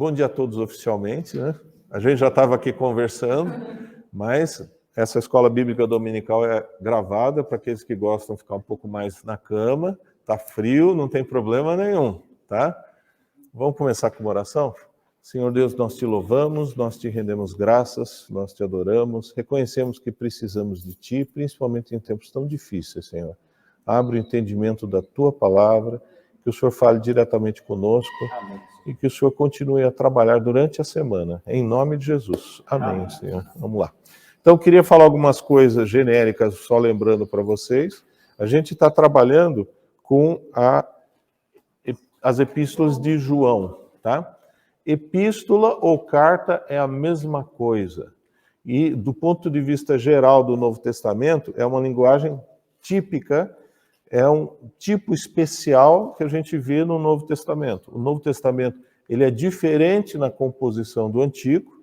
Bom dia a todos oficialmente, né? A gente já estava aqui conversando, mas essa escola bíblica dominical é gravada para aqueles que gostam de ficar um pouco mais na cama. Tá frio, não tem problema nenhum, tá? Vamos começar com uma oração? Senhor Deus, nós te louvamos, nós te rendemos graças, nós te adoramos, reconhecemos que precisamos de ti, principalmente em tempos tão difíceis, Senhor. Abre o entendimento da tua palavra, que o Senhor fale diretamente conosco. Amém. E que o Senhor continue a trabalhar durante a semana, em nome de Jesus. Amém, Senhor. Vamos lá. Então, eu queria falar algumas coisas genéricas, só lembrando para vocês. A gente está trabalhando com as epístolas de João, tá? Epístola ou carta é a mesma coisa. E, do ponto de vista geral do Novo Testamento, é uma linguagem típica, é um tipo especial que a gente vê no Novo Testamento. O Novo Testamento ele é diferente na composição do Antigo.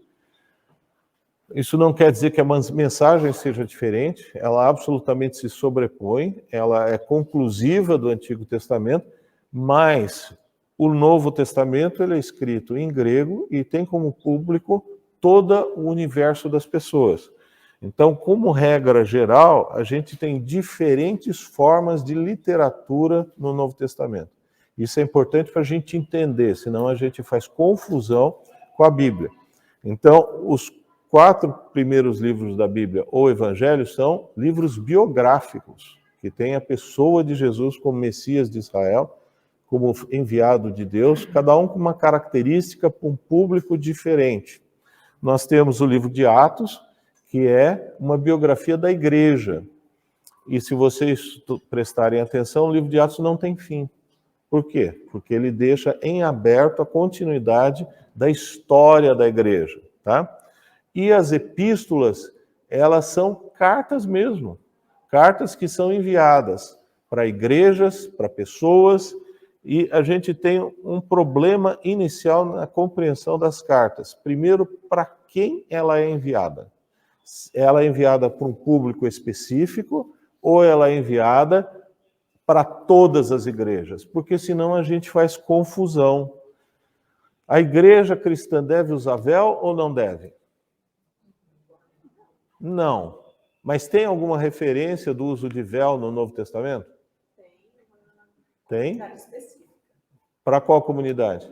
Isso não quer dizer que a mensagem seja diferente, ela absolutamente se sobrepõe, ela é conclusiva do Antigo Testamento, mas o Novo Testamento ele é escrito em grego e tem como público todo o universo das pessoas. Então, como regra geral, a gente tem diferentes formas de literatura no Novo Testamento. Isso é importante para a gente entender, senão a gente faz confusão com a Bíblia. Então, os 4 primeiros livros da Bíblia, ou Evangelhos, são livros biográficos, que tem a pessoa de Jesus como Messias de Israel, como enviado de Deus, cada um com uma característica para um público diferente. Nós temos o livro de Atos, que é uma biografia da igreja. E se vocês prestarem atenção, o livro de Atos não tem fim. Por quê? Porque ele deixa em aberto a continuidade da história da igreja, tá? E as epístolas, elas são cartas mesmo. Cartas que são enviadas para igrejas, para pessoas, e a gente tem um problema inicial na compreensão das cartas. Primeiro, para quem ela é enviada? Ela é enviada para um público específico ou ela é enviada para todas as igrejas? Porque senão a gente faz confusão. A igreja cristã deve usar véu ou não deve? Não. Mas tem alguma referência do uso de véu no Novo Testamento? Tem? Para qual comunidade?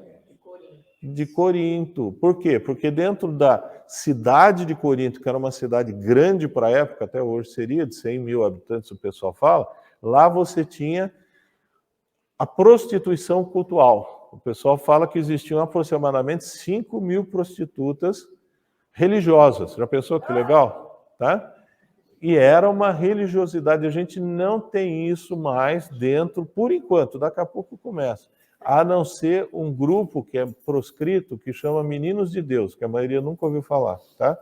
De Corinto. Por quê? Porque dentro da cidade de Corinto, que era uma cidade grande para a época, até hoje seria de 100 mil habitantes, o pessoal fala, lá você tinha a prostituição cultual. O pessoal fala que existiam aproximadamente 5 mil prostitutas religiosas. Já pensou que legal? Tá? E era uma religiosidade. A gente não tem isso mais dentro, por enquanto, daqui a pouco começa. A não ser um grupo que é proscrito, que chama Meninos de Deus, que a maioria nunca ouviu falar, tá?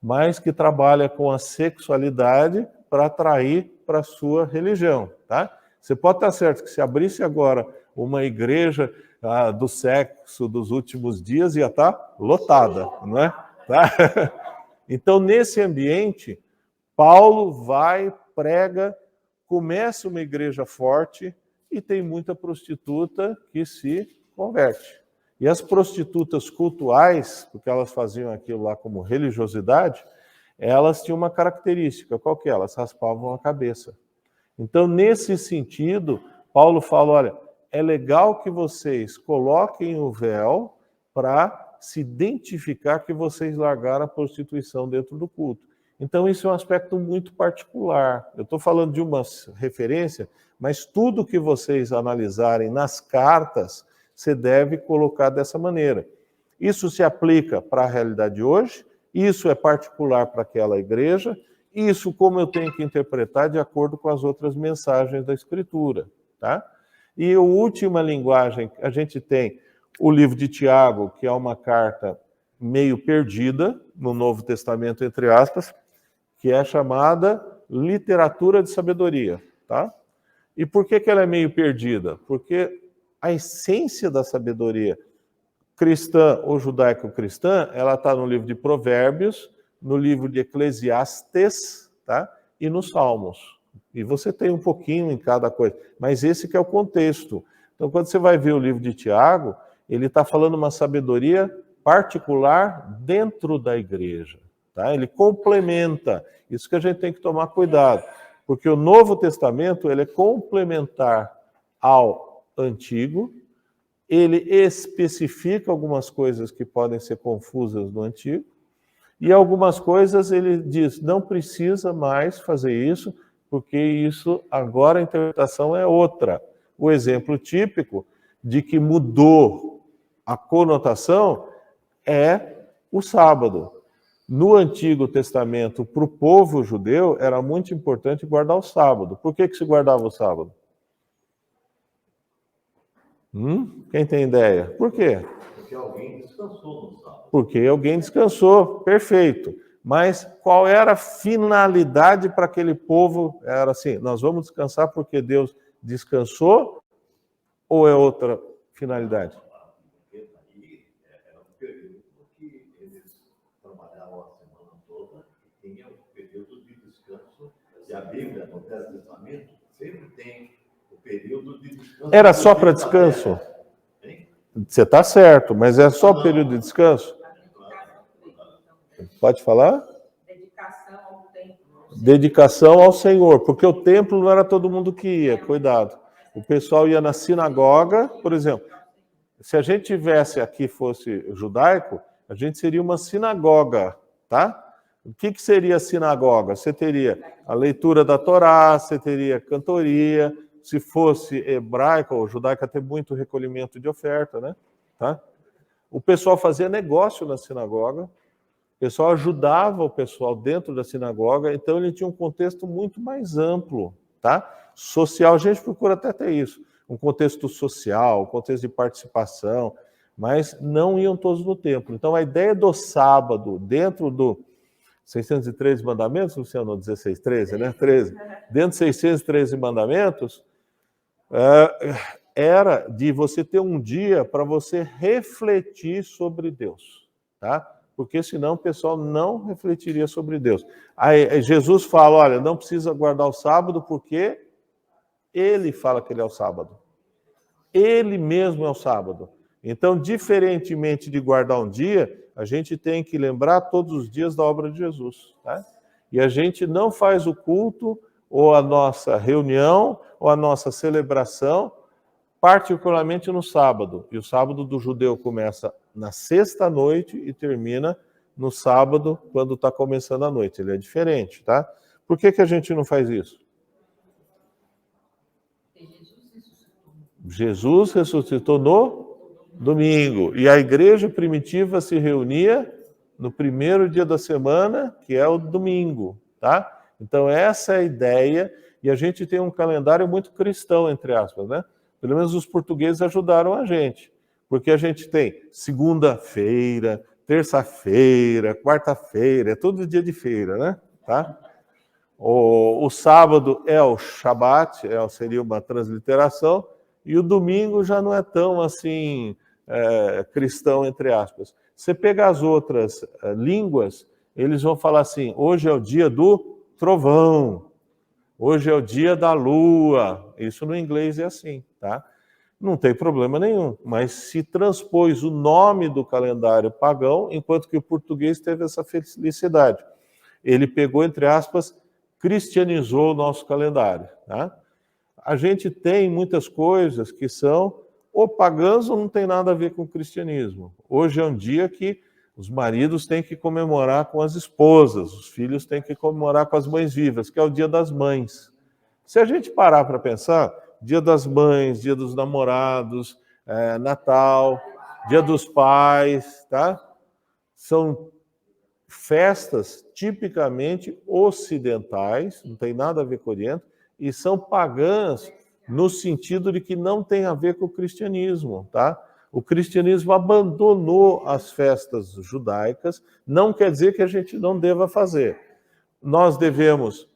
Mas que trabalha com a sexualidade para atrair para a sua religião, tá? Você pode estar certo que se abrisse agora uma igreja do sexo dos últimos dias, ia estar lotada, não é? Tá? Então, nesse ambiente, Paulo vai, prega, começa uma igreja forte, e tem muita prostituta que se converte. E as prostitutas cultuais, porque elas faziam aquilo lá como religiosidade, elas tinham uma característica, qual que é? Elas raspavam a cabeça. Então, nesse sentido, Paulo fala, olha, é legal que vocês coloquem o véu para se identificar que vocês largaram a prostituição dentro do culto. Então, isso é um aspecto muito particular. Eu estou falando de uma referência, mas tudo que vocês analisarem nas cartas, você deve colocar dessa maneira. Isso se aplica para a realidade de hoje, isso é particular para aquela igreja, isso como eu tenho que interpretar de acordo com as outras mensagens da Escritura. Tá? E a última linguagem, a gente tem o livro de Tiago, que é uma carta meio perdida no Novo Testamento, entre aspas, que é chamada literatura de sabedoria, tá? E por que ela é meio perdida? Porque a essência da sabedoria cristã ou judaico-cristã, ela está no livro de Provérbios, no livro de Eclesiastes, tá? E nos Salmos. E você tem um pouquinho em cada coisa, mas esse que é o contexto. Então, quando você vai ver o livro de Tiago, ele está falando uma sabedoria particular dentro da igreja. Tá? Ele complementa. Isso que a gente tem que tomar cuidado. Porque o Novo Testamento ele é complementar ao Antigo. Ele especifica algumas coisas que podem ser confusas no Antigo. E algumas coisas ele diz, não precisa mais fazer isso, porque isso agora a interpretação é outra. O exemplo típico de que mudou a conotação é o sábado. No Antigo Testamento, para o povo judeu, era muito importante guardar o sábado. Por que se guardava o sábado? Quem tem ideia? Por quê? Porque alguém descansou no sábado. Porque alguém descansou, perfeito. Mas qual era a finalidade para aquele povo? Era assim, nós vamos descansar porque Deus descansou? Ou é outra finalidade? Porque aí era um período que eles trabalhavam a semana toda e tinha um período de descanso. E a Bíblia, no Velho Testamento, sempre tem o período de descanso. Era só para descanso? Você está certo, mas é só período de descanso? Pode falar? Dedicação ao templo. Dedicação ao Senhor, porque o templo não era todo mundo que ia, cuidado. O pessoal ia na sinagoga, por exemplo. Se a gente tivesse aqui, fosse judaico, a gente seria uma sinagoga, tá? O que seria a sinagoga? Você teria a leitura da Torá, você teria cantoria. Se fosse hebraico ou judaica, tem muito recolhimento de oferta, né? Tá? O pessoal fazia negócio na sinagoga, o pessoal ajudava o pessoal dentro da sinagoga, então ele tinha um contexto muito mais amplo, tá? Social, a gente procura até ter isso, um contexto social, um contexto de participação, mas não iam todos no templo. Então a ideia do sábado, dentro do 613 mandamentos, Luciano, 16, 13, né? 13. Dentro de 613 mandamentos, era de você ter um dia para você refletir sobre Deus, tá? Porque senão o pessoal não refletiria sobre Deus. Aí Jesus fala, olha, não precisa guardar o sábado porque ele fala que ele é o sábado. Ele mesmo é o sábado. Então, diferentemente de guardar um dia, a gente tem que lembrar todos os dias da obra de Jesus, tá? E a gente não faz o culto ou a nossa reunião ou a nossa celebração particularmente no sábado. E o sábado do judeu começa na sexta-noite e termina no sábado, quando está começando a noite. Ele é diferente, tá? Por que a gente não faz isso? Jesus ressuscitou no domingo. E a igreja primitiva se reunia no primeiro dia da semana, que é o domingo, tá? Então essa é a ideia. E a gente tem um calendário muito cristão, entre aspas, né? Pelo menos os portugueses ajudaram a gente, porque a gente tem segunda-feira, terça-feira, quarta-feira, é todo dia de feira, né? Tá? O sábado é o Shabat, seria uma transliteração, e o domingo já não é tão assim cristão, entre aspas. Você pega as outras línguas, eles vão falar assim, hoje é o dia do trovão, hoje é o dia da lua. Isso no inglês é assim, tá? Não tem problema nenhum, mas se transpôs o nome do calendário pagão, enquanto que o português teve essa felicidade. Ele pegou, entre aspas, cristianizou o nosso calendário, tá? A gente tem muitas coisas que são ou pagãs ou não tem nada a ver com o cristianismo. Hoje é um dia que os maridos têm que comemorar com as esposas, os filhos têm que comemorar com as mães vivas, que é o Dia das Mães. Se a gente parar para pensar, Dia das Mães, Dia dos Namorados, Natal, Dia dos Pais, tá? São festas tipicamente ocidentais, não tem nada a ver com o Oriente, e são pagãs no sentido de que não tem a ver com o cristianismo, tá? O cristianismo abandonou as festas judaicas, não quer dizer que a gente não deva fazer. Nós devemos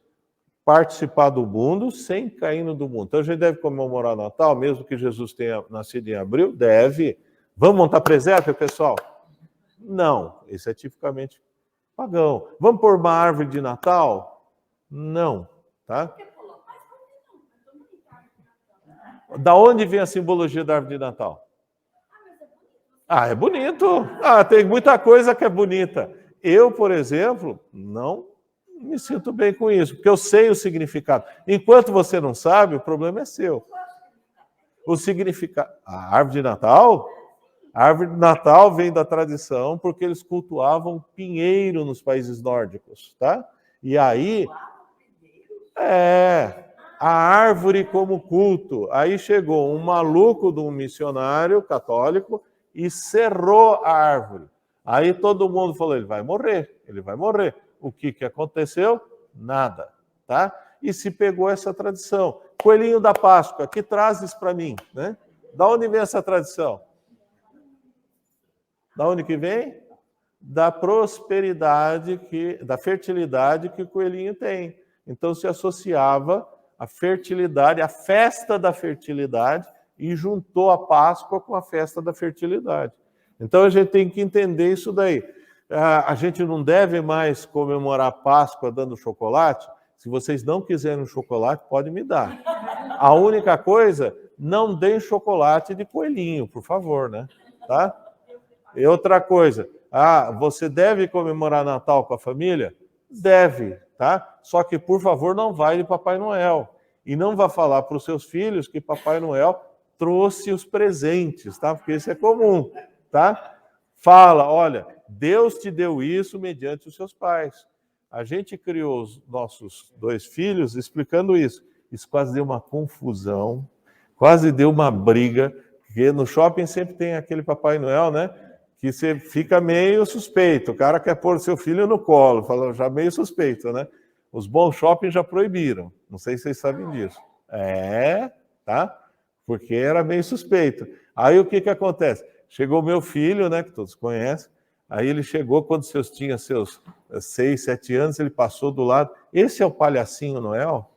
participar do mundo sem cair no do mundo. Então a gente deve comemorar o Natal, mesmo que Jesus tenha nascido em abril? Deve. Vamos montar presépio, pessoal? Não, isso é tipicamente pagão. Vamos pôr uma árvore de Natal? Não, tá? Da onde vem a simbologia da árvore de Natal? Ah, é bonito. Ah, tem muita coisa que é bonita. Eu, por exemplo, não me sinto bem com isso, porque eu sei o significado. Enquanto você não sabe, o problema é seu. O significado... A árvore de Natal? A árvore de Natal vem da tradição porque eles cultuavam pinheiro nos países nórdicos, tá? E aí... a árvore como culto. Aí chegou um maluco de um missionário católico e cerrou a árvore. Aí todo mundo falou, ele vai morrer, ele vai morrer. O que aconteceu? Nada, tá? E se pegou essa tradição. Coelhinho da Páscoa, que trazes para mim, né? Da onde vem essa tradição? Da onde que vem? Da prosperidade, da fertilidade que o coelhinho tem. Então se associava a fertilidade, a festa da fertilidade, e juntou a Páscoa com a festa da fertilidade. Então a gente tem que entender isso daí. A gente não deve mais comemorar a Páscoa dando chocolate. Se vocês não quiserem um chocolate, pode me dar. A única coisa, não deem chocolate de coelhinho, por favor, né? Tá? E outra coisa, você deve comemorar Natal com a família? Deve, tá? Só que, por favor, não vai de Papai Noel. E não vá falar para os seus filhos que Papai Noel trouxe os presentes, tá? Porque isso é comum, tá? Fala, olha, Deus te deu isso mediante os seus pais. A gente criou os nossos 2 filhos explicando isso. Isso quase deu uma confusão, quase deu uma briga, porque no shopping sempre tem aquele Papai Noel, né? Que você fica meio suspeito. O cara quer pôr seu filho no colo, falou já meio suspeito, né? Os bons shoppings já proibiram. Não sei se vocês sabem disso. Tá? Porque era meio suspeito. Aí o que acontece? Chegou meu filho, né, que todos conhecem. Aí ele chegou quando tinha seus 6, 7 anos, ele passou do lado. Esse é o palhacinho Noel?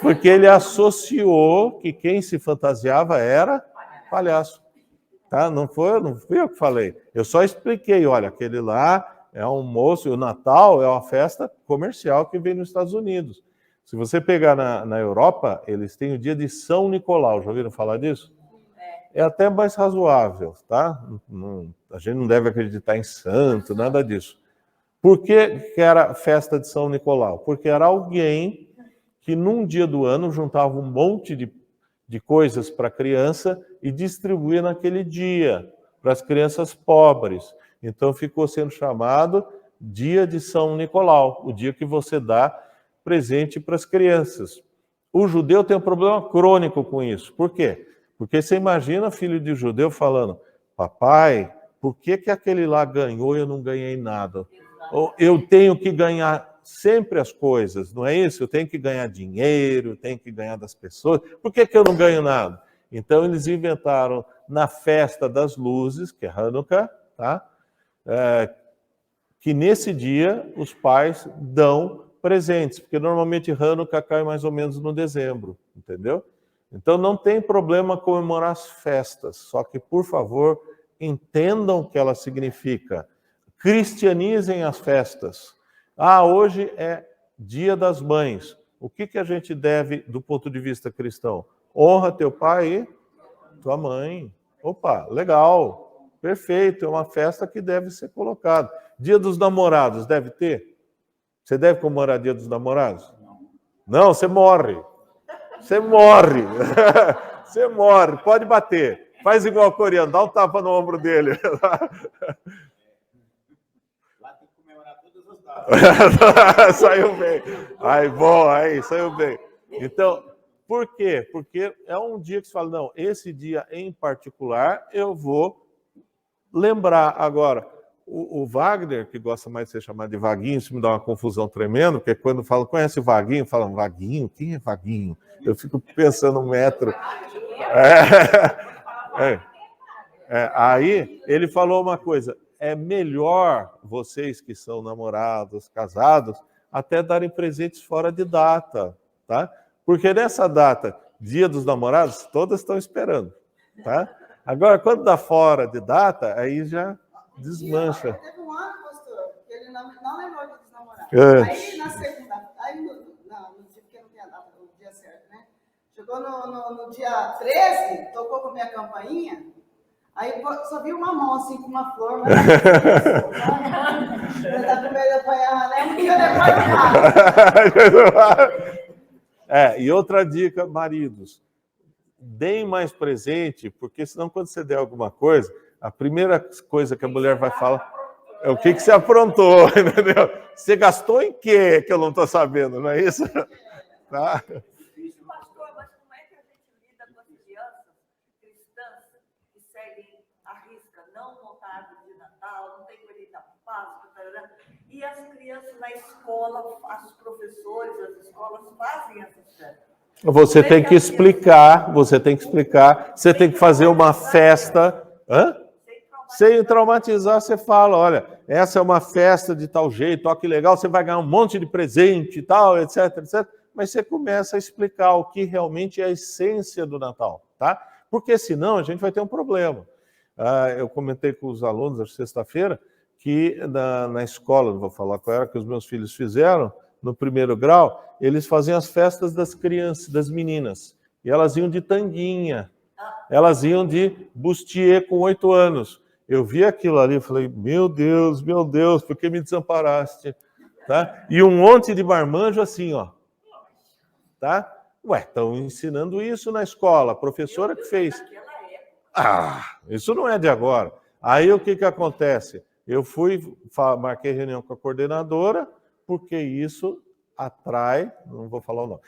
Porque ele associou que quem se fantasiava era palhaço. Tá? Não fui eu que falei. Eu só expliquei, olha, aquele lá é um moço, e o Natal é uma festa comercial que vem nos Estados Unidos. Se você pegar na Europa, eles têm o dia de São Nicolau. Já ouviram falar disso? É até mais razoável, tá? A gente não deve acreditar em santo, nada disso. Por que era festa de São Nicolau? Porque era alguém que num dia do ano juntava um monte de coisas para a criança e distribuía naquele dia para as crianças pobres. Então ficou sendo chamado Dia de São Nicolau, o dia que você dá presente para as crianças. O judeu tem um problema crônico com isso. Por quê? Porque você imagina filho de judeu falando, papai, por que aquele lá ganhou e eu não ganhei nada? Ou eu tenho que ganhar sempre as coisas, não é isso? Eu tenho que ganhar dinheiro, tenho que ganhar das pessoas. Por que eu não ganho nada? Então eles inventaram na festa das luzes, que é Hanukkah, tá? Que nesse dia os pais dão presentes, porque normalmente Hanukkah cai mais ou menos no dezembro, entendeu? Então não tem problema comemorar as festas, só que, por favor, entendam o que ela significa. Cristianizem as festas. Hoje é Dia das Mães. O que a gente deve, do ponto de vista cristão? Honra teu pai e tua mãe. Opa, legal, perfeito, é uma festa que deve ser colocada. Dia dos Namorados, deve ter? Você deve comemorar Dia dos Namorados? Não, você morre. Você morre. Você morre, pode bater. Faz igual o coreano, dá um tapa no ombro dele. Saiu bem. Aí, bom, aí, saiu bem. Então, por quê? Porque é um dia que você fala, não, esse dia em particular eu vou lembrar. Agora, o Wagner, que gosta mais de ser chamado de Vaguinho, isso me dá uma confusão tremenda, porque quando fala, conhece o Vaguinho, falam, Vaguinho? Quem é Vaguinho? Eu fico pensando um metro. Aí ele falou uma coisa, é melhor vocês que são namorados, casados, até darem presentes fora de data, tá? Porque nessa data, Dia dos Namorados, todas estão esperando, tá? Agora, quando dá fora de data, aí já desmancha. Teve um ano, pastor, que ele não lembrou de dos namorados. Aí na segunda, no dia que não tem a data, o dia certo, né? Chegou no dia 13, tocou com a minha campainha. Aí só vi uma mão assim com uma flor, mas da primeira foi a né? Um dia depois E outra dica, maridos, deem mais presente, porque senão quando você der alguma coisa, a primeira coisa que a mulher vai falar é o que você aprontou, entendeu? Você gastou em quê que eu não estou sabendo, não é isso? Tá? Pastor, mas como é que a gente lida com as crianças cristãs que seguem a risca, não montar árvore de Natal, não tem coelhinho da Páscoa, e as crianças na escola, os professores, as escolas fazem essas festas? Você tem que explicar, você tem que fazer uma festa. Hã? Sem traumatizar, você fala, olha, essa é uma festa de tal jeito, ó, que legal, você vai ganhar um monte de presente e tal, etc, etc. Mas você começa a explicar o que realmente é a essência do Natal, tá? Porque senão a gente vai ter um problema. Eu comentei com os alunos na sexta-feira que na escola, não vou falar qual era, que os meus filhos fizeram, no primeiro grau, eles faziam as festas das crianças, das meninas. E elas iam de tanguinha, elas iam de bustier com 8 anos. Eu vi aquilo ali e falei, meu Deus, por que me desamparaste? Tá? E um monte de marmanjo assim, ó. Tá? Ué, estão ensinando isso na escola, a professora que fez. Isso não é de agora. Aí o que acontece? Eu marquei reunião com a coordenadora, porque isso atrai, não vou falar o nome,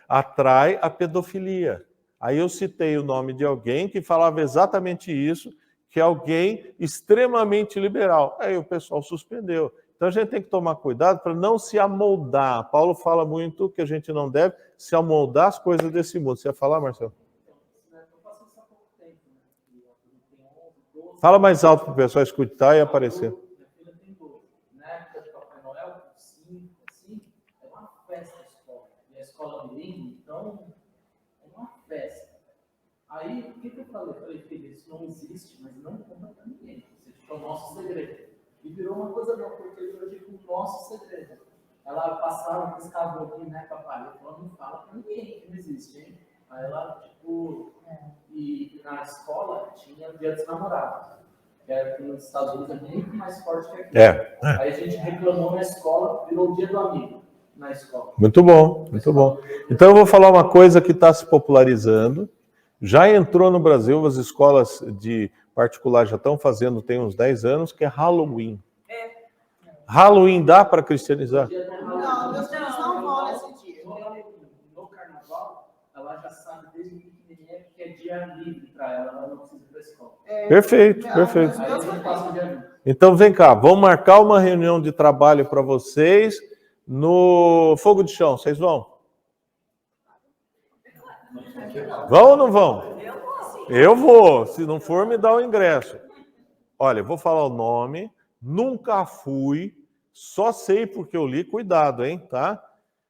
atrai a pedofilia. Aí eu citei o nome de alguém que falava exatamente isso, que é alguém extremamente liberal. Aí o pessoal suspendeu. Então a gente tem que tomar cuidado para não se amoldar. Paulo fala muito que a gente não deve se amoldar às coisas desse mundo. Você ia falar, Marcelo? Fala mais alto para o pessoal escutar e aparecer. Na época de Papai Noel, 5, assim, é uma festa a escola. E a escola bilíngue, então, é uma festa. Aí, o que eu falei? Eu falei, filho, isso não existe, mas não conta para ninguém. Isso é o nosso segredo. E virou uma coisa boa, porque hoje é o nosso segredo. Ela passava com esse caboclo, né, papai? Eu falava, não fala para ninguém que não existe, hein? Aí ela, e na escola tinha o Dia dos Namorados, que aqui nos Estados Unidos é muito mais forte que aqui. Aí a gente reclamou na escola, virou o Dia do Amigo na escola. Muito bom, muito bom. Então eu vou falar uma coisa que está se popularizando. Já entrou no Brasil, as escolas de particular já estão fazendo, tem uns 10 anos, que é Halloween. Halloween dá para cristianizar? Não, meus filhos não vão nesse dia. No carnaval, ela já sabe desde muito pequenininha que é dia livre para ela não precisa ir para a escola. Perfeito. Aí a gente passa o dia livre. Então vem cá, vamos marcar uma reunião de trabalho para vocês no Fogo de Chão. Vocês vão? Vão ou não vão? Eu vou. Se não for, me dá o ingresso. Olha, vou falar o nome. Nunca fui. Só sei porque eu li. Cuidado, hein, tá?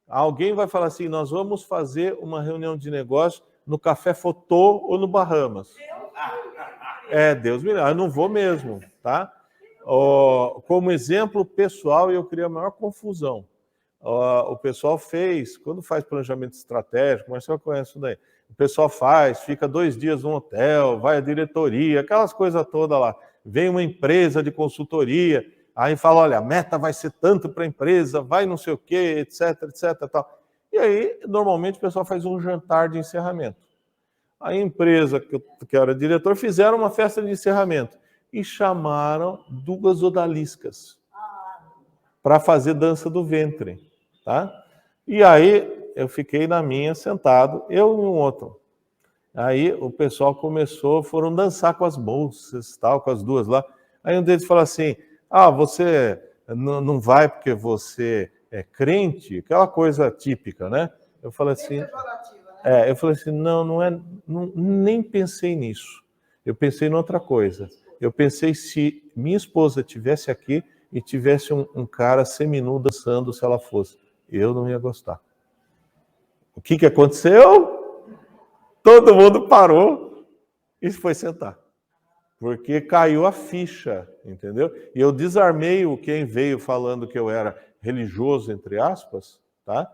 Alguém vai falar assim, nós vamos fazer uma reunião de negócio no Café Fotô ou no Bahamas. Deus me livre. Eu não vou mesmo, tá? Como exemplo pessoal, eu criei a maior confusão. O pessoal fez, quando faz planejamento estratégico, mas você conhece isso daí. O pessoal fica 2 dias no hotel, vai à diretoria, aquelas coisas todas lá. Vem uma empresa de consultoria, aí fala, olha, a meta vai ser tanto para a empresa, vai não sei o quê, etc, tal. E aí, normalmente, o pessoal faz um jantar de encerramento. A empresa que eu era diretor fizeram uma festa de encerramento e chamaram 2 odaliscas para fazer dança do ventre, tá? E aí eu fiquei na minha sentado, eu e um outro. Aí o pessoal foram dançar com as moças, tal, com as 2 lá. Aí um deles falou assim, você não vai porque você é crente? Aquela coisa típica, né? Eu falei assim, eu falei assim, nem pensei nisso. Eu pensei em outra coisa. Eu pensei se minha esposa estivesse aqui e tivesse um cara seminu dançando, se ela fosse. Eu não ia gostar. O que aconteceu? Todo mundo parou e foi sentar. Porque caiu a ficha, entendeu? E eu desarmei quem veio falando que eu era religioso, entre aspas, tá?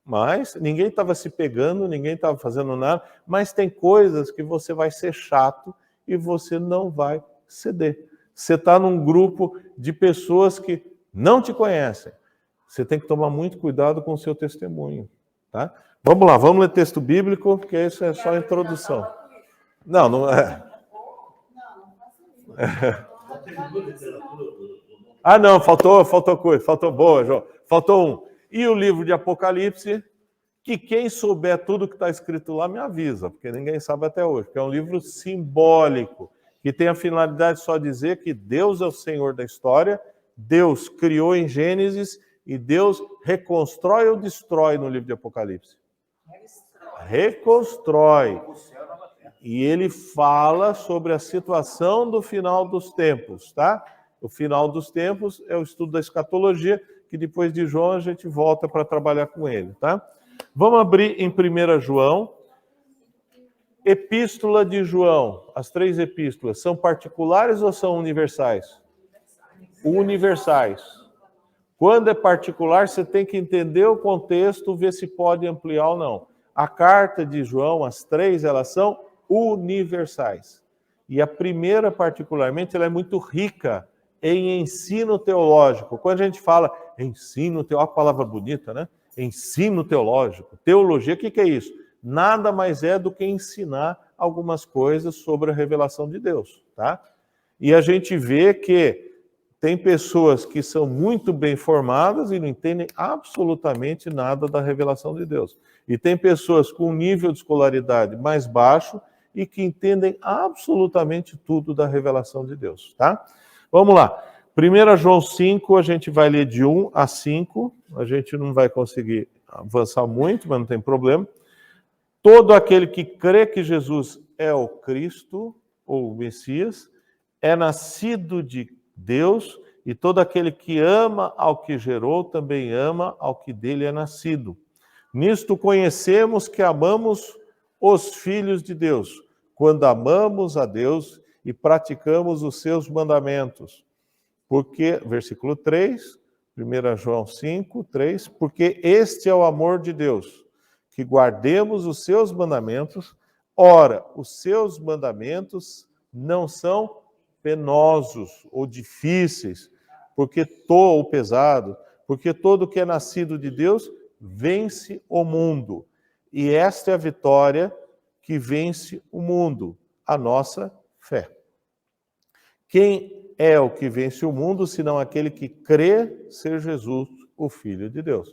Mas ninguém estava se pegando, ninguém estava fazendo nada, mas tem coisas que você vai ser chato e você não vai ceder. Você está num grupo de pessoas que não te conhecem. Você tem que tomar muito cuidado com o seu testemunho, tá? Vamos lá, vamos ler texto bíblico, porque isso é só a introdução. Não, não é. Ah, não, faltou coisa, faltou boa, João. Faltou um. E o livro de Apocalipse, que quem souber tudo que está escrito lá me avisa, porque ninguém sabe até hoje, que é um livro simbólico, que tem a finalidade de só dizer que Deus é o Senhor da história, Deus criou em Gênesis e Deus reconstrói ou destrói no livro de Apocalipse? Reconstrói. E ele fala sobre a situação do final dos tempos, tá? O final dos tempos é o estudo da escatologia, que depois de João a gente volta para trabalhar com ele, tá? Vamos abrir em 1 João. Epístola de João. As 3 epístolas são particulares ou são universais? Universais. Quando é particular, você tem que entender o contexto, ver se pode ampliar ou não. A carta de João, as 3, elas são universais. E a primeira, particularmente, ela é muito rica em ensino teológico. Quando a gente fala ensino teológico, a palavra bonita, né? Ensino teológico, teologia, o que é isso? Nada mais é do que ensinar algumas coisas sobre a revelação de Deus, tá? E a gente vê que tem pessoas que são muito bem formadas e não entendem absolutamente nada da revelação de Deus. E tem pessoas com um nível de escolaridade mais baixo e que entendem absolutamente tudo da revelação de Deus, tá? Vamos lá. 1 João 5, a gente vai ler de 1 a 5. A gente não vai conseguir avançar muito, mas não tem problema. Todo aquele que crê que Jesus é o Cristo, ou o Messias, é nascido de Deus, e todo aquele que ama ao que gerou, também ama ao que dele é nascido. Nisto conhecemos que amamos os filhos de Deus, quando amamos a Deus e praticamos os seus mandamentos. Porque, versículo 3, 1 João 5, 3, porque este é o amor de Deus, que guardemos os seus mandamentos. Ora, os seus mandamentos não são penosos ou difíceis, ou pesado, porque todo que é nascido de Deus vence o mundo. E esta é a vitória que vence o mundo, a nossa fé. Quem é o que vence o mundo, senão aquele que crê ser Jesus, o Filho de Deus?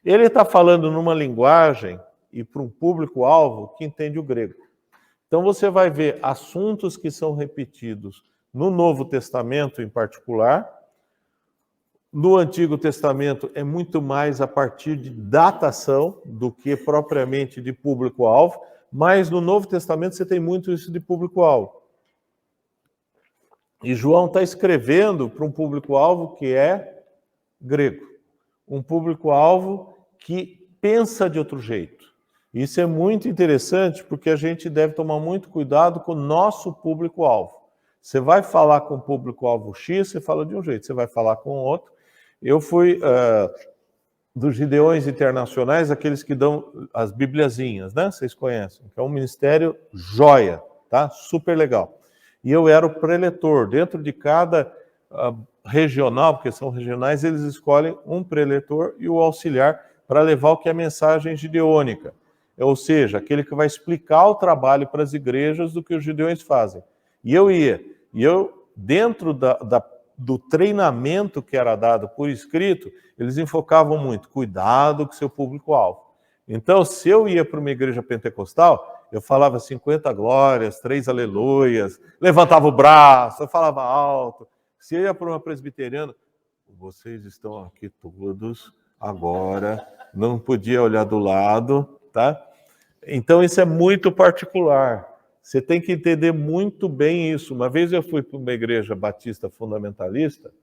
Ele está falando numa linguagem e para um público-alvo que entende o grego. Então você vai ver assuntos que são repetidos no Novo Testamento em particular. No Antigo Testamento é muito mais a partir de datação do que propriamente de público-alvo, mas no Novo Testamento você tem muito isso de público-alvo. E João está escrevendo para um público-alvo que é grego. Um público-alvo que pensa de outro jeito. Isso é muito interessante porque a gente deve tomar muito cuidado com o nosso público-alvo. Você vai falar com o público-alvo X, você fala de um jeito. Você vai falar com outro. Eu fui dos Gideões Internacionais, aqueles que dão as bibliazinhas, né? Vocês conhecem. Que é um ministério joia, tá? Super legal. E eu era o preletor. Dentro de cada regional, porque são regionais, eles escolhem um preletor e o auxiliar para levar o que é a mensagem gideônica. Ou seja, aquele que vai explicar o trabalho para as igrejas do que os gideões fazem. E eu ia. E eu, dentro do treinamento que era dado por escrito, eles enfocavam muito. Cuidado com o seu público-alvo. Então, se eu ia para uma igreja pentecostal, eu falava 50 glórias, 3 aleluias, levantava o braço, eu falava alto. Se eu ia para uma presbiteriana, vocês estão aqui todos agora, não podia olhar do lado, tá? Então isso é muito particular. Você tem que entender muito bem isso. Uma vez eu fui para uma igreja batista fundamentalista,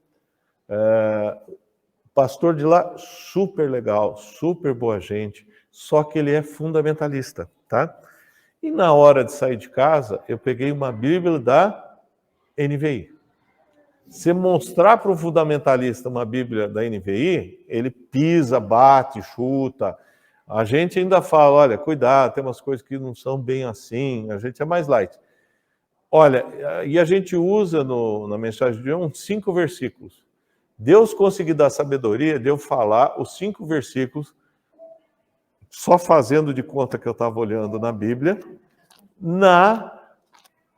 o pastor de lá, super legal, super boa gente, só que ele é fundamentalista, tá? E na hora de sair de casa, eu peguei uma Bíblia da NVI. Se mostrar para um fundamentalista uma Bíblia da NVI, ele pisa, bate, chuta. A gente ainda fala, olha, cuidado, tem umas coisas que não são bem assim, a gente é mais light. Olha, e a gente usa na mensagem de uns 5 versículos. Deus conseguiu dar sabedoria de eu falar os 5 versículos, só fazendo de conta que eu estava olhando na Bíblia, na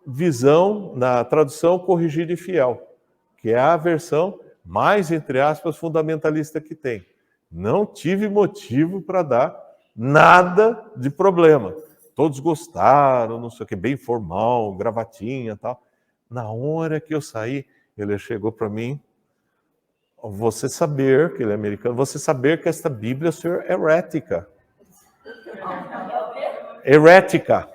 visão, na tradução corrigida e fiel, que é a versão mais, entre aspas, fundamentalista que tem. Não tive motivo para dar nada de problema. Todos gostaram, não sei o que, bem formal, gravatinha e tal. Na hora que eu saí, ele chegou para mim, você saber, que ele é americano, você saber que esta Bíblia, senhor, é herética. Herética.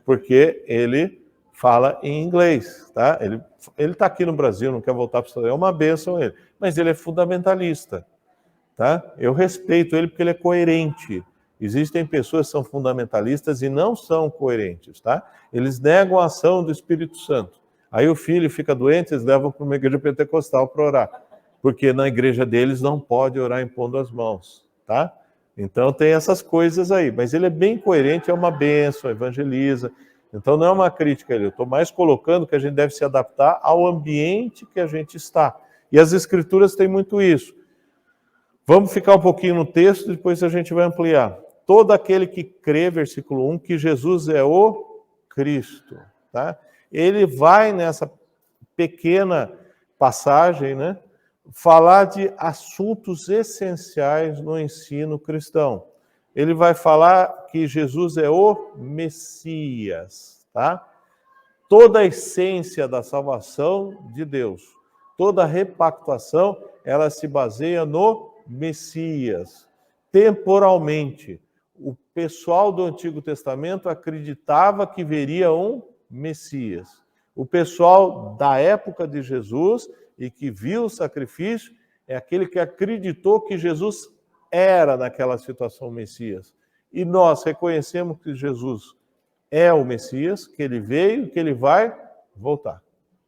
Porque ele fala em inglês, tá? Ele está aqui no Brasil, não quer voltar para o Estado, é uma bênção ele. Mas ele é fundamentalista, tá? Eu respeito ele porque ele é coerente. Existem pessoas que são fundamentalistas e não são coerentes, tá? Eles negam a ação do Espírito Santo. Aí o filho fica doente, eles levam para uma igreja pentecostal para orar. Porque na igreja deles não pode orar impondo as mãos, tá? Então tem essas coisas aí. Mas ele é bem coerente, é uma bênção, evangeliza. Então não é uma crítica a ele. Eu estou mais colocando que a gente deve se adaptar ao ambiente que a gente está. E as escrituras têm muito isso. Vamos ficar um pouquinho no texto, depois a gente vai ampliar. Todo aquele que crê, versículo 1, que Jesus é o Cristo, tá? Ele vai nessa pequena passagem, né, falar de assuntos essenciais no ensino cristão. Ele vai falar que Jesus é o Messias, tá? Toda a essência da salvação de Deus, toda a repactuação, ela se baseia no Messias. Temporalmente, o pessoal do Antigo Testamento acreditava que viria um Messias. O pessoal da época de Jesus e que viu o sacrifício é aquele que acreditou que Jesus era naquela situação o Messias. E nós reconhecemos que Jesus é o Messias, que ele veio, que ele vai voltar,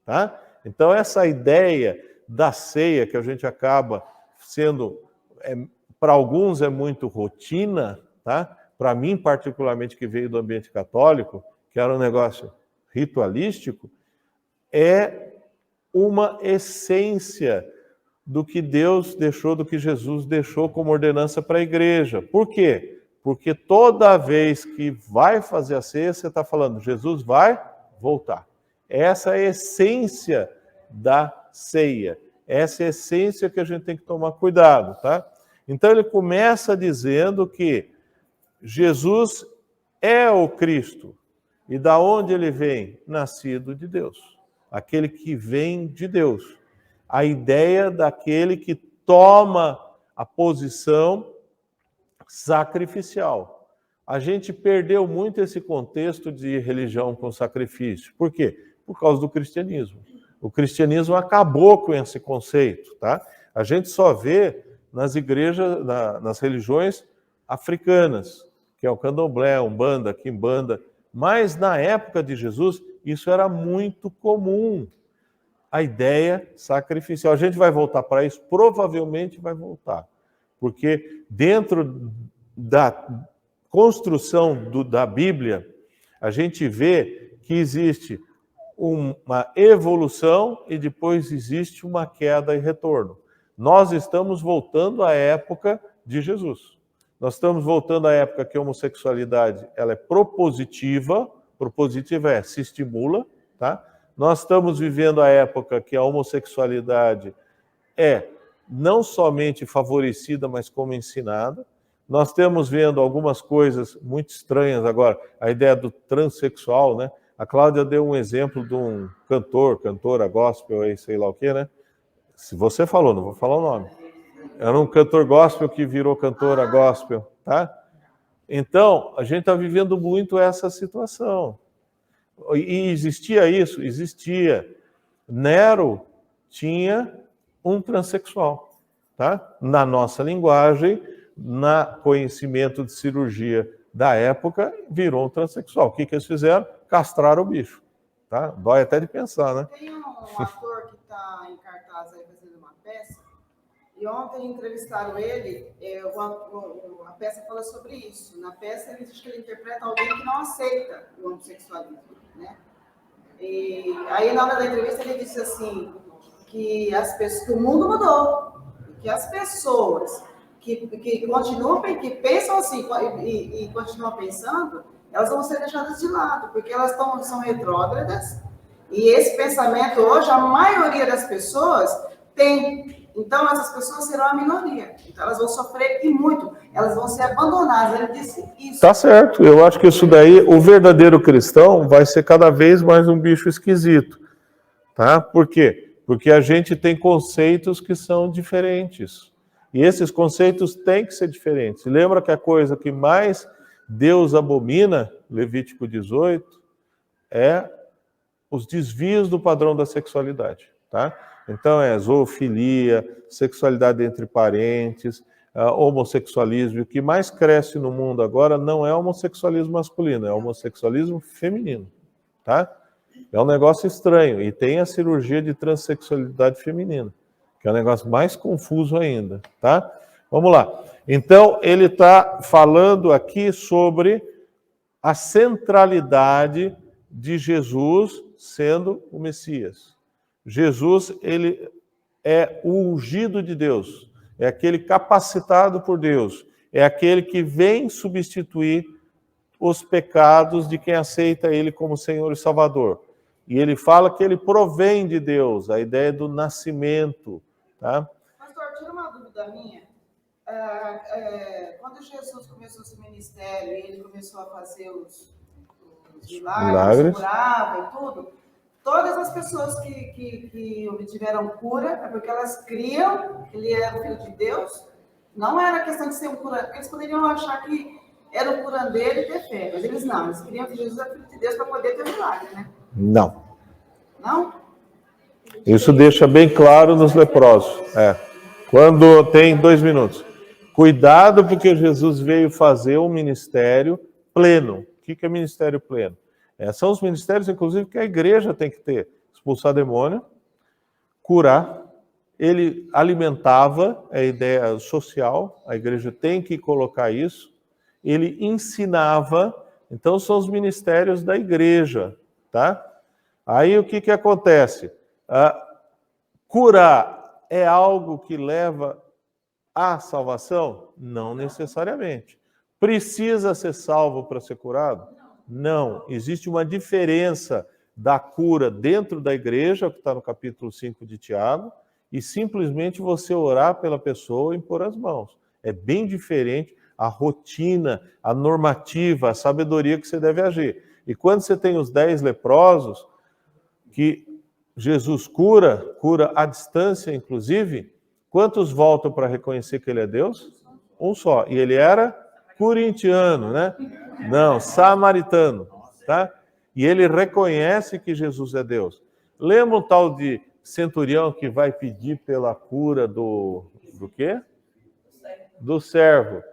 tá? Então essa ideia da ceia que a gente acaba sendo, para alguns é muito rotina, tá? Para mim particularmente que veio do ambiente católico, que era um negócio ritualístico, é uma essência do que Deus deixou, do que Jesus deixou como ordenança para a igreja. Por quê? Porque toda vez que vai fazer a ceia, você está falando, Jesus vai voltar. Essa é a essência da ceia. Essa é a essência que a gente tem que tomar cuidado, tá? Então ele começa dizendo que Jesus é o Cristo. E da onde ele vem? Nascido de Deus. Aquele que vem de Deus. A ideia daquele que toma a posição sacrificial. A gente perdeu muito esse contexto de religião com sacrifício. Por quê? Por causa do cristianismo. O cristianismo acabou com esse conceito, tá? A gente só vê nas igrejas, nas religiões africanas, que é o candomblé, umbanda, quimbanda. Mas na época de Jesus, isso era muito comum. A ideia sacrificial. A gente vai voltar para isso? Provavelmente vai voltar. Porque dentro da construção da Bíblia, a gente vê que existe uma evolução e depois existe uma queda e retorno. Nós estamos voltando à época de Jesus. Nós estamos voltando à época que a homossexualidade ela é propositiva se estimula, tá? Nós estamos vivendo a época que a homossexualidade é não somente favorecida, mas como ensinada. Nós estamos vendo algumas coisas muito estranhas agora, a ideia do transexual, né? A Cláudia deu um exemplo de um cantora gospel, aí, sei lá o quê, né? Se você falou, não vou falar o nome. Era um cantor gospel que virou cantora gospel, tá? Então, a gente está vivendo muito essa situação. E existia isso? Existia. Nero tinha um transexual, tá? Na nossa linguagem, na conhecimento de cirurgia da época, virou um transexual. O que eles fizeram? Castraram o bicho, tá? Dói até de pensar, né? Tem um ator que está em cartaz aí fazendo uma peça, E ontem entrevistaram ele, a peça fala sobre isso. Na peça ele diz que ele interpreta alguém que não aceita o homossexualismo, né? E aí na hora da entrevista ele disse assim, que o mundo mudou, que as pessoas que continuam, que pensam assim e continuam pensando, elas vão ser deixadas de lado, porque elas são retrógradas, e esse pensamento hoje, a maioria das pessoas tem. Então, essas pessoas serão a minoria. Então, elas vão sofrer e muito. Elas vão ser abandonadas. Ele disse isso. Tá certo. Eu acho que isso daí, o verdadeiro cristão vai ser cada vez mais um bicho esquisito. Tá? Por quê? Porque a gente tem conceitos que são diferentes. E esses conceitos têm que ser diferentes. Lembra que a coisa que mais Deus abomina, Levítico 18, é os desvios do padrão da sexualidade. Tá? Então é zoofilia, sexualidade entre parentes, homossexualismo. E o que mais cresce no mundo agora não é homossexualismo masculino, é homossexualismo feminino. Tá? É um negócio estranho. E tem a cirurgia de transexualidade feminina, que é um negócio mais confuso ainda. Tá? Vamos lá. Então, ele está falando aqui sobre a centralidade de Jesus sendo o Messias. Jesus, ele é o ungido de Deus, é aquele capacitado por Deus, é aquele que vem substituir os pecados de quem aceita ele como Senhor e Salvador. E ele fala que ele provém de Deus, a ideia do nascimento. Tá? Pastor, tira uma dúvida minha. Quando Jesus começou seu ministério e ele começou a fazer os milagres, curava e tudo, todas as pessoas que obtiveram cura é porque elas criam que ele era o Filho de Deus. Não era questão de ser um curandeiro, eles poderiam achar que era um curandeiro e ter fé, mas eles não, eles queriam que Jesus era o Filho de Deus para poder ter milagre, né? Não. Não? Isso deixa bem claro nos leprosos. Quando tem 2 minutos. Cuidado, porque Jesus veio fazer um ministério pleno. O que é ministério pleno? São os ministérios, inclusive, que a igreja tem que ter. Expulsar demônio, curar. Ele alimentava, a ideia social, a igreja tem que colocar isso. Ele ensinava, então são os ministérios da igreja. Tá? Aí o que acontece? Curar é algo que leva à salvação? Não necessariamente. Precisa ser salvo para ser curado? Não. Existe uma diferença da cura dentro da igreja, que está no capítulo 5 de Tiago, e simplesmente você orar pela pessoa e impor as mãos. É bem diferente a rotina, a normativa, a sabedoria que você deve agir. E quando você tem os 10 leprosos, que Jesus cura à distância, inclusive, quantos voltam para reconhecer que ele é Deus? Um só. E ele era corintiano, né? Não, samaritano, tá? E ele reconhece que Jesus é Deus. Lembra um tal de centurião que vai pedir pela cura do quê? Do servo.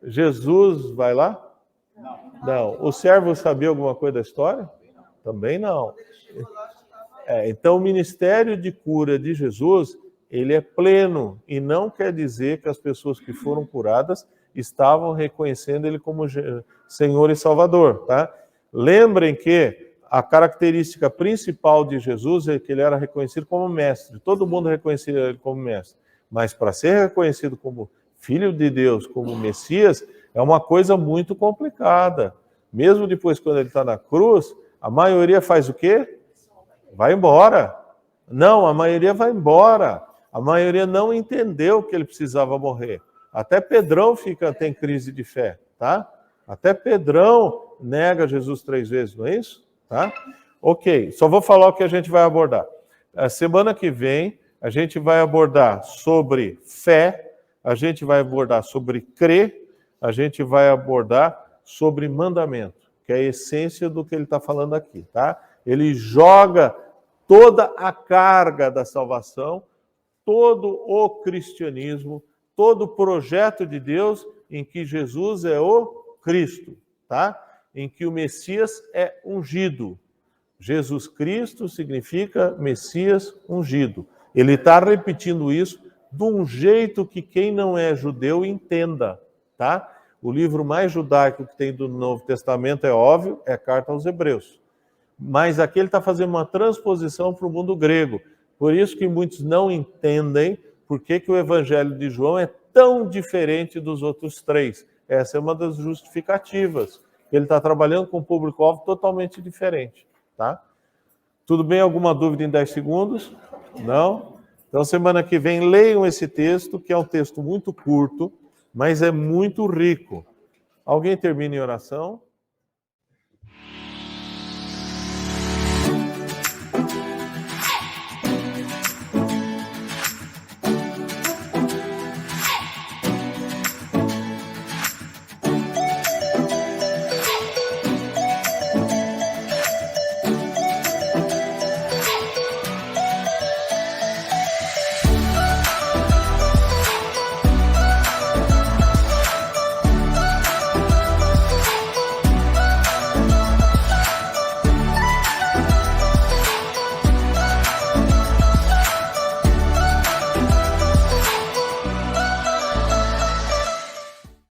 Jesus vai lá? Não. O servo sabia alguma coisa da história? Também não. Então, o ministério de cura de Jesus, ele é pleno, e não quer dizer que as pessoas que foram curadas estavam reconhecendo ele como Senhor e Salvador, tá? Lembrem que a característica principal de Jesus é que ele era reconhecido como mestre. Todo mundo reconhecia ele como mestre. Mas para ser reconhecido como Filho de Deus, como Messias, é uma coisa muito complicada. Mesmo depois, quando ele está na cruz, a maioria faz o quê? Vai embora. Não, a maioria vai embora. A maioria não entendeu que ele precisava morrer. Até Pedrão tem crise de fé, tá? Até Pedrão nega Jesus 3 vezes, não é isso? Tá? Ok, só vou falar o que a gente vai abordar. A semana que vem, a gente vai abordar sobre fé, a gente vai abordar sobre crer, a gente vai abordar sobre mandamento, que é a essência do que ele está falando aqui, tá? Ele joga toda a carga da salvação, todo o cristianismo, todo o projeto de Deus em que Jesus é o Cristo, tá? Em que o Messias é ungido. Jesus Cristo significa Messias ungido. Ele está repetindo isso de um jeito que quem não é judeu entenda, tá? O livro mais judaico que tem do Novo Testamento, é óbvio, é a Carta aos Hebreus. Mas aqui ele está fazendo uma transposição para o mundo grego. Por isso que muitos não entendem por que o Evangelho de João é tão diferente dos outros três. Essa é uma das justificativas. Ele está trabalhando com um público-alvo totalmente diferente, tá? Tudo bem? Alguma dúvida em 10 segundos? Não? Então, semana que vem, leiam esse texto, que é um texto muito curto, mas é muito rico. Alguém termina em oração?